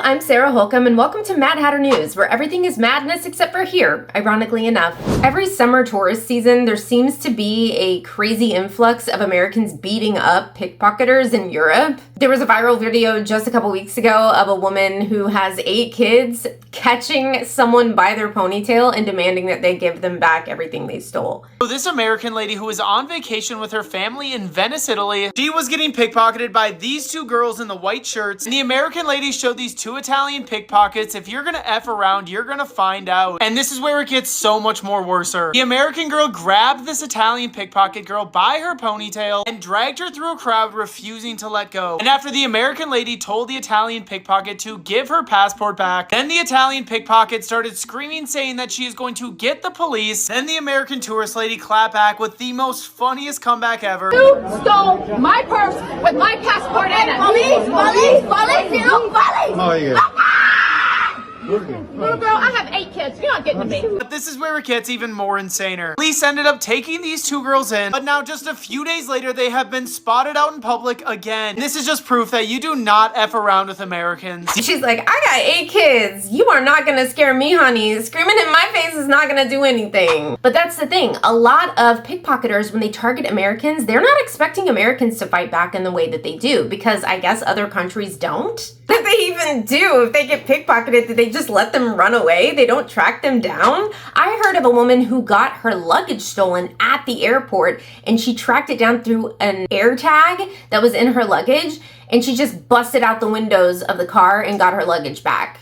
I'm Sarah Holcomb, and welcome to Mad Hatter News, where everything is madness except for here, ironically enough. Every summer tourist season, there seems to be a crazy influx of Americans beating up pickpocketers in Europe. There was a viral video just a couple weeks ago of a woman who has 8 kids catching someone by their ponytail and demanding that they give them back everything they stole. So this American lady who was on vacation with her family in Venice, Italy, she was getting pickpocketed by these 2 girls in the white shirts, and the American lady showed these 2 Italian pickpockets. If you're gonna F around, you're gonna find out. And this is where it gets so much more worser. The American girl grabbed this Italian pickpocket girl by her ponytail and dragged her through a crowd, refusing to let go. And after the American lady told the Italian pickpocket to give her passport back, then the Italian pickpocket started screaming, saying that she is going to get the police. Then the American tourist lady clapped back with the most funniest comeback ever. You stole my purse with my passport in it. Police, you know, police. Oh, yeah. Little girl, I have 8 kids. You're not getting to me. But this is where it gets even more insaner. Police ended up taking these 2 girls in, but now just a few days later, they have been spotted out in public again. This is just proof that you do not F around with Americans. She's like, I got 8 kids. You are not gonna scare me, honey. Screaming in my face is not gonna do anything. But that's the thing. A lot of pickpocketers, when they target Americans, they're not expecting Americans to fight back in the way that they do, because I guess other countries don't. What they even do if they get pickpocketed, do they just let them run away? They don't track them down? I heard of a woman who got her luggage stolen at the airport, and she tracked it down through an air tag that was in her luggage, and she just busted out the windows of the car and got her luggage back.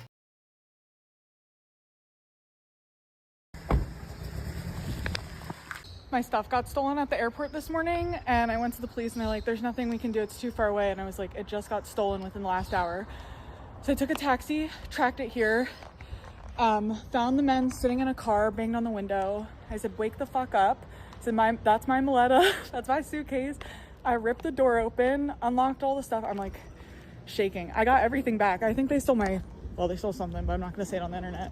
My stuff got stolen at the airport this morning, and I went to the police and they're like, there's nothing we can do, it's too far away. And I was like, it just got stolen within the last hour. So I took a taxi, tracked it here, found the men sitting in a car, banged on the window. I said, wake the fuck up. I said, that's my Maleta, that's my suitcase. I ripped the door open, unlocked all the stuff. I'm like shaking. I got everything back. I think they stole they stole something, but I'm not gonna say it on the internet.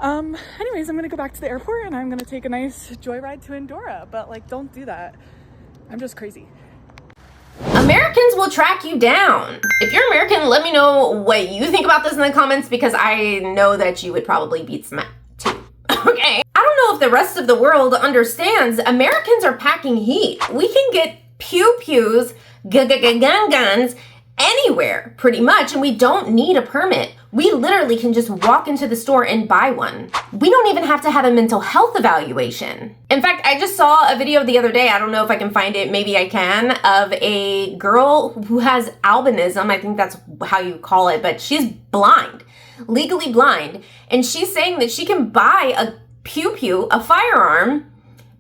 Anyways, I'm gonna go back to the airport and I'm gonna take a nice joyride to Andorra, but like, don't do that. I'm just crazy. Americans will track you down. If you're American, let me know what you think about this in the comments, because I know that you would probably beat some too. Okay? I don't know if the rest of the world understands Americans are packing heat. We can get pew-pews, guns anywhere, pretty much, and we don't need a permit. We literally can just walk into the store and buy one. We don't even have to have a mental health evaluation. In fact, I just saw a video the other day, I don't know if I can find it, maybe I can, of a girl who has albinism, I think that's how you call it, but she's blind, legally blind, and she's saying that she can buy a pew-pew, a firearm,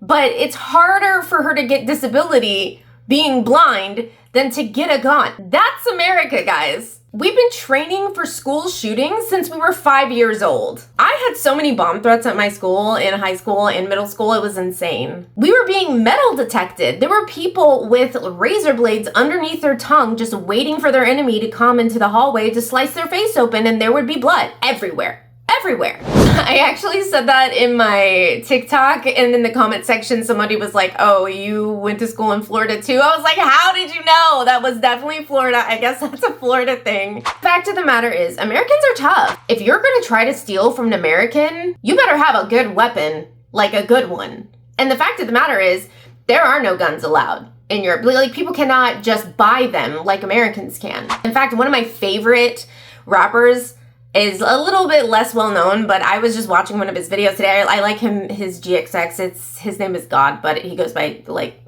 but it's harder for her to get disability being blind than to get a gun. That's America, guys. We've been training for school shootings since we were 5 years old. I had so many bomb threats at my school, in high school, and middle school, it was insane. We were being metal detected. There were people with razor blades underneath their tongue just waiting for their enemy to come into the hallway to slice their face open, and there would be blood everywhere. Everywhere. I actually said that in my TikTok, and in the comment section somebody was like, oh, you went to school in Florida too? I was like, how did you know? That was definitely Florida. I guess that's a Florida thing. Fact of the matter is, Americans are tough. If you're gonna try to steal from an American, you better have a good weapon, like a good one. And the fact of the matter is, there are no guns allowed in Europe. Like, people cannot just buy them like Americans can. In fact, one of my favorite rappers is a little bit less well known, but I was just watching one of his videos today. I like him, his GXX, his name is God, but he goes by, like,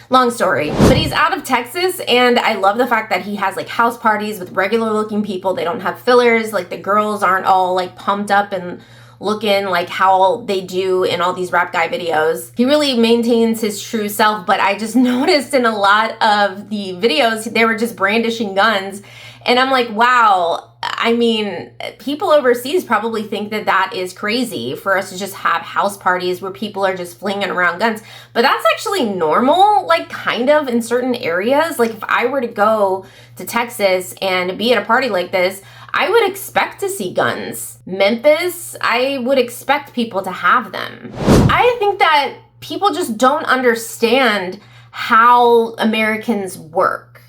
long story. But he's out of Texas, and I love the fact that he has like house parties with regular looking people. They don't have fillers, like the girls aren't all like pumped up and looking like how they do in all these rap guy videos. He really maintains his true self, but I just noticed in a lot of the videos, they were just brandishing guns. And I'm like, wow, I mean, people overseas probably think that that is crazy for us to just have house parties where people are just flinging around guns. But that's actually normal, like kind of in certain areas. Like if I were to go to Texas and be at a party like this, I would expect to see guns. Memphis, I would expect people to have them. I think that people just don't understand how Americans work.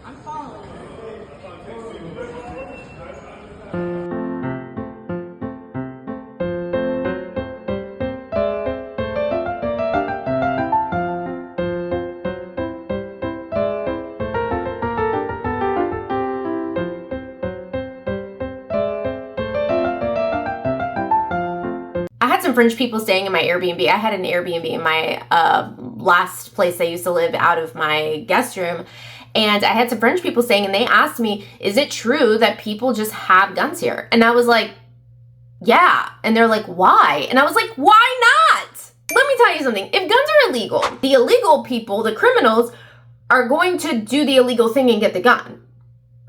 I'm following. some French people staying in my Airbnb. I had an Airbnb in my last place I used to live out of my guest room. And I had some French people staying, and they asked me, is it true that people just have guns here? And I was like, yeah. And they're like, why? And I was like, why not? Let me tell you something. If guns are illegal, the illegal people, the criminals, are going to do the illegal thing and get the gun,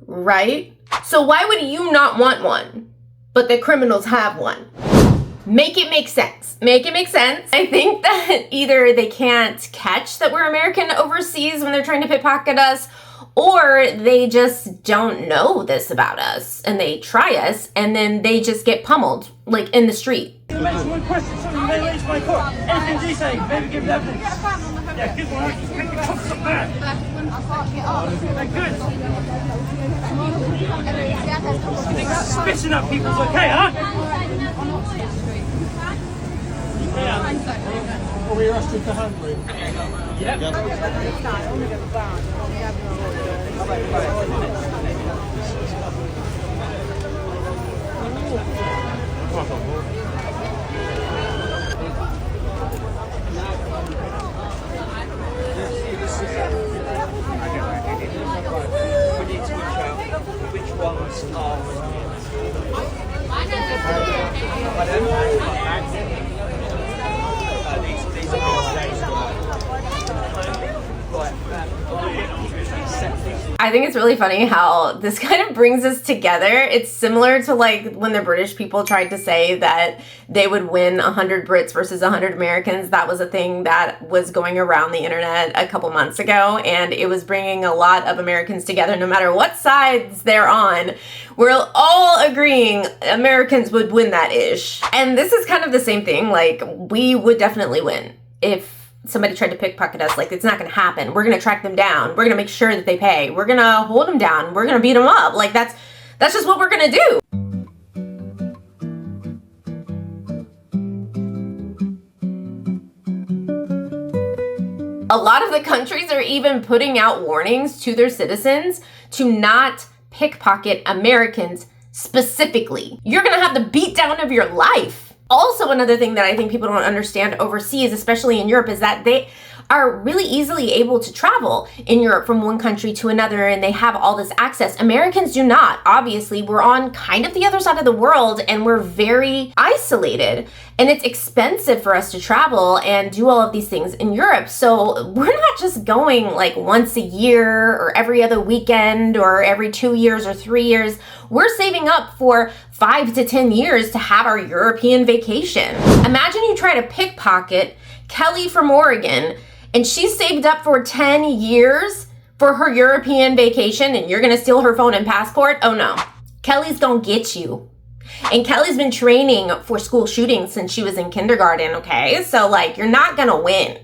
right? So why would you not want one, but the criminals have one? Make it make sense. Make it make sense. I think that either they can't catch that we're American overseas when they're trying to pickpocket us, or they just don't know this about us and they try us and then they just get pummeled like in the street. One question, something may leave my court. Anything you say, maybe give evidence. Yeah, good one. Just make the cops up there. They're good. I think spitting at people's okay, huh? Are we arrested for handling? Yep. Which ones are these are I think it's really funny how this kind of brings us together. It's similar to like when the British people tried to say that they would win 100 Brits versus 100 Americans. That was a thing that was going around the internet a couple months ago, and it was bringing a lot of Americans together no matter what sides they're on. We're all agreeing Americans would win that ish. And this is kind of the same thing. Like, we would definitely win if somebody tried to pickpocket us. Like, it's not going to happen. We're going to track them down. We're going to make sure that they pay. We're going to hold them down. We're going to beat them up. Like, that's just what we're going to do. A lot of the countries are even putting out warnings to their citizens to not pickpocket Americans specifically. You're going to have the beatdown of your life. Also, another thing that I think people don't understand overseas, especially in Europe, is that they are really easily able to travel in Europe from one country to another, and they have all this access. Americans do not. Obviously, we're on kind of the other side of the world, and we're very isolated, and it's expensive for us to travel and do all of these things in Europe. So we're not just going like once a year or every other weekend or every 2 years or 3 years. We're saving up for 5 to 10 years to have our European vacation. Imagine you try to pickpocket Kelly from Oregon, and she saved up for 10 years for her European vacation, and you're gonna steal her phone and passport? Oh no. Kelly's gonna get you. And Kelly's been training for school shootings since she was in kindergarten, okay? So like, you're not gonna win.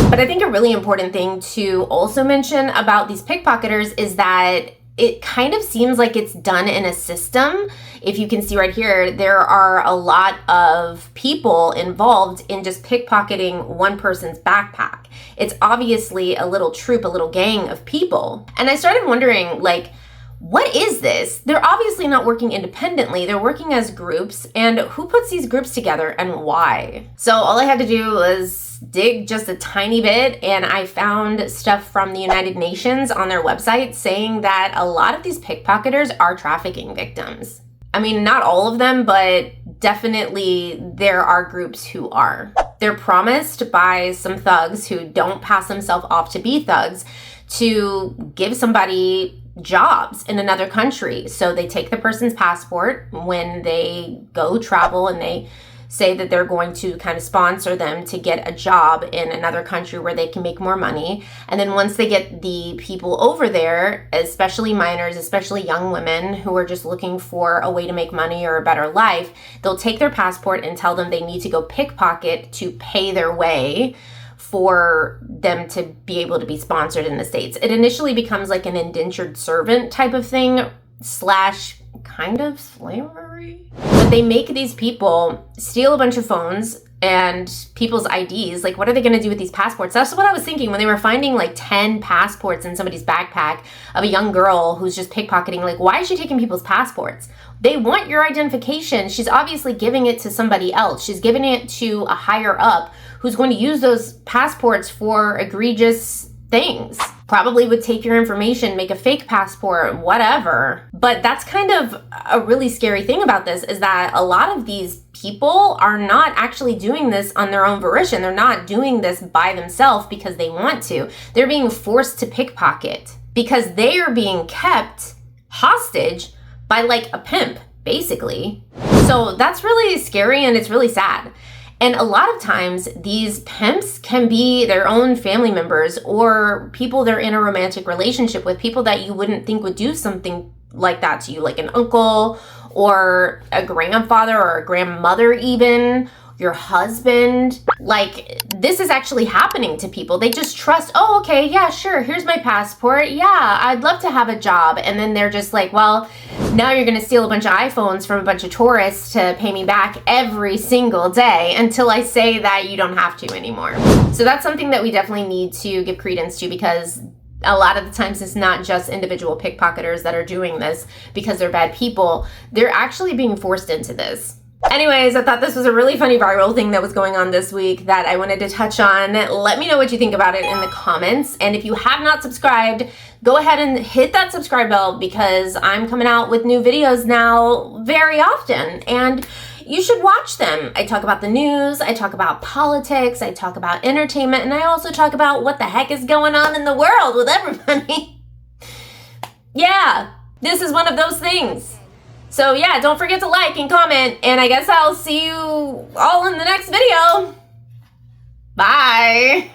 But I think a really important thing to also mention about these pickpocketers is that it kind of seems like it's done in a system. If you can see right here, there are a lot of people involved in just pickpocketing one person's backpack. It's obviously a little troop, a little gang of people. And I started wondering, like, what is this? They're obviously not working independently. They're working as groups. And who puts these groups together and why? So all I had to do was dig just a tiny bit, and I found stuff from the United Nations on their website saying that a lot of these pickpocketers are trafficking victims. I mean, not all of them, but definitely there are groups who are. They're promised by some thugs who don't pass themselves off to be thugs to give somebody jobs in another country. So they take the person's passport when they go travel, and they say that they're going to kind of sponsor them to get a job in another country where they can make more money. And then once they get the people over there, especially minors, especially young women who are just looking for a way to make money or a better life, they'll take their passport and tell them they need to go pickpocket to pay their way for them to be able to be sponsored in the States. It initially becomes like an indentured servant type of thing / kind of slavery. But they make these people steal a bunch of phones and people's IDs. Like, what are they gonna do with these passports? That's what I was thinking when they were finding like 10 passports in somebody's backpack of a young girl who's just pickpocketing. Like, why is she taking people's passports? They want your identification. She's obviously giving it to somebody else. She's giving it to a higher up who's going to use those passports for egregious things. Probably would take your information, make a fake passport, whatever. But that's kind of a really scary thing about this, is that a lot of these people are not actually doing this on their own volition. They're not doing this by themselves because they want to. They're being forced to pickpocket because they are being kept hostage by like a pimp, basically. So that's really scary and it's really sad. And a lot of times these pimps can be their own family members or people they're in a romantic relationship with, people that you wouldn't think would do something like that to you, like an uncle or a grandfather or a grandmother even, your husband. Like, this is actually happening to people. They just trust, oh, okay, yeah, sure, here's my passport. Yeah, I'd love to have a job. And then they're just like, well, now you're gonna steal a bunch of iPhones from a bunch of tourists to pay me back every single day until I say that you don't have to anymore. So that's something that we definitely need to give credence to, because a lot of the times it's not just individual pickpocketers that are doing this because they're bad people. They're actually being forced into this. Anyways, I thought this was a really funny viral thing that was going on this week that I wanted to touch on. Let me know what you think about it in the comments. And if you have not subscribed, go ahead and hit that subscribe bell, because I'm coming out with new videos now very often and you should watch them. I talk about the news, I talk about politics, I talk about entertainment, and I also talk about what the heck is going on in the world with everybody. Yeah, this is one of those things. So yeah, don't forget to like and comment, and I guess I'll see you all in the next video. Bye.